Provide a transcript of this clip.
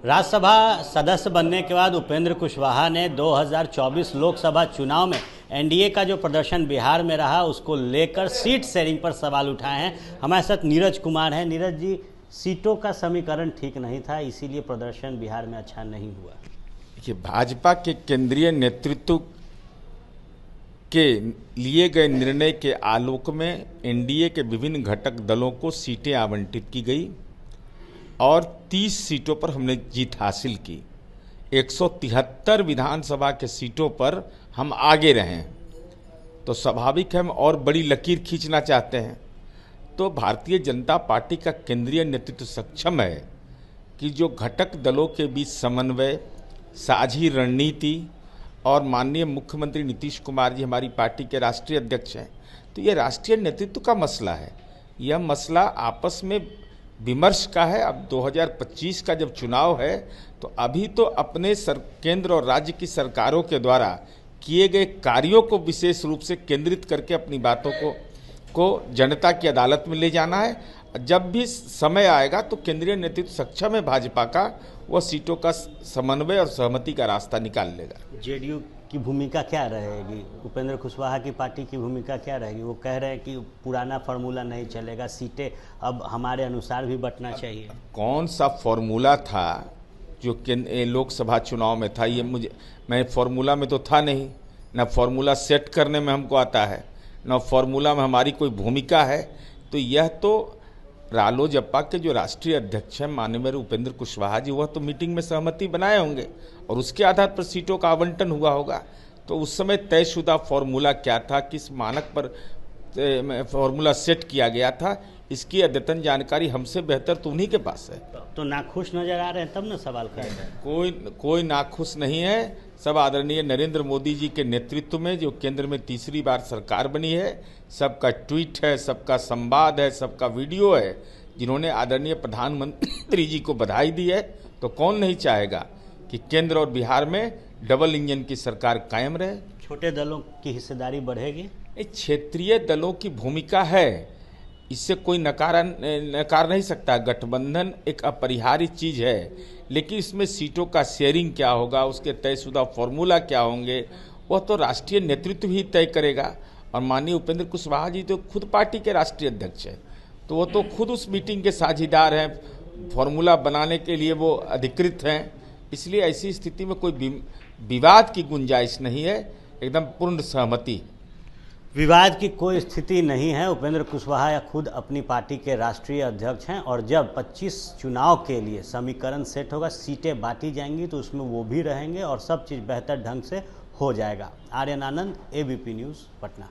राज्यसभा सदस्य बनने के बाद उपेंद्र कुशवाहा ने 2024 लोकसभा चुनाव में एनडीए का जो प्रदर्शन बिहार में रहा उसको लेकर सीट शेयरिंग पर सवाल उठाए हैं। हमारे साथ नीरज कुमार हैं। नीरज जी, सीटों का समीकरण ठीक नहीं था, इसीलिए प्रदर्शन बिहार में अच्छा नहीं हुआ। देखिए, भाजपा के केंद्रीय नेतृत्व के लिए गए निर्णय के आलोक में एनडीए के विभिन्न घटक दलों को सीटें आवंटित की गई और 30 सीटों पर हमने जीत हासिल की। 173 विधानसभा के सीटों पर हम आगे रहे, तो स्वाभाविक है हम और बड़ी लकीर खींचना चाहते हैं। तो भारतीय जनता पार्टी का केंद्रीय नेतृत्व सक्षम है कि जो घटक दलों के बीच समन्वय, साझी रणनीति और माननीय मुख्यमंत्री नीतीश कुमार जी हमारी पार्टी के राष्ट्रीय अध्यक्ष हैं, तो ये राष्ट्रीय नेतृत्व का मसला है। यह मसला आपस में विमर्श का है। अब 2025 का जब चुनाव है तो अभी तो अपने केंद्र और राज्य की सरकारों के द्वारा किए गए कार्यों को विशेष रूप से केंद्रित करके अपनी बातों को जनता की अदालत में ले जाना है। जब भी समय आएगा तो केंद्रीय नेतृत्व सक्षम है भाजपा का, वह सीटों का समन्वय और सहमति का रास्ता निकाल लेगा। जेडीयू की भूमिका क्या रहेगी? उपेंद्र कुशवाहा की पार्टी की भूमिका क्या रहेगी? वो कह रहे हैं कि पुराना फार्मूला नहीं चलेगा, सीटें अब हमारे अनुसार भी बंटना चाहिए। कौन सा फार्मूला था जो लोकसभा चुनाव में था? मैं फार्मूला में तो था नहीं, ना फार्मूला सेट करने में हमको आता है, ना फार्मूला में हमारी कोई भूमिका है। तो यह तो रालोजपा के जो राष्ट्रीय अध्यक्ष हैं माननीय उपेंद्र कुशवाहा जी, वह तो मीटिंग में सहमति बनाए होंगे और उसके आधार पर सीटों का आवंटन हुआ होगा। तो उस समय तयशुदा फार्मूला क्या था, किस मानक पर फार्मूला सेट किया गया था, इसकी अद्यतन जानकारी हमसे बेहतर तो उन्हीं के पास है। तो नाखुश नजर आ रहे हैं, तब ना सवाल कर रहे हैं। कोई नाखुश नहीं है। सब आदरणीय नरेंद्र मोदी जी के नेतृत्व में जो केंद्र में तीसरी बार सरकार बनी है, सबका ट्वीट है, सबका संवाद है, सबका वीडियो है, जिन्होंने आदरणीय प्रधानमंत्री जी को बधाई दी है। तो कौन नहीं चाहेगा कि केंद्र और बिहार में डबल इंजन की सरकार कायम रहे। छोटे दलों की हिस्सेदारी बढ़ेगी। क्षेत्रीय दलों की भूमिका है, इससे कोई नकार नहीं सकता। गठबंधन एक अपरिहार्य चीज़ है, लेकिन इसमें सीटों का शेयरिंग क्या होगा, उसके तयशुदा फॉर्मूला क्या होंगे, वह तो राष्ट्रीय नेतृत्व ही तय करेगा। और माननीय उपेंद्र कुशवाहा जी तो खुद पार्टी के राष्ट्रीय अध्यक्ष हैं, तो वो तो खुद उस मीटिंग के साझीदार हैं, फॉर्मूला बनाने के लिए वो अधिकृत हैं। इसलिए ऐसी स्थिति में कोई विवाद की गुंजाइश नहीं है, एकदम पूर्ण सहमति। विवाद की कोई स्थिति नहीं है। उपेंद्र कुशवाहा या खुद अपनी पार्टी के राष्ट्रीय अध्यक्ष हैं और जब 25 चुनाव के लिए समीकरण सेट होगा, सीटें बांटी जाएंगी, तो उसमें वो भी रहेंगे और सब चीज़ बेहतर ढंग से हो जाएगा। आर्यन आनंद, एबीपी न्यूज़, पटना।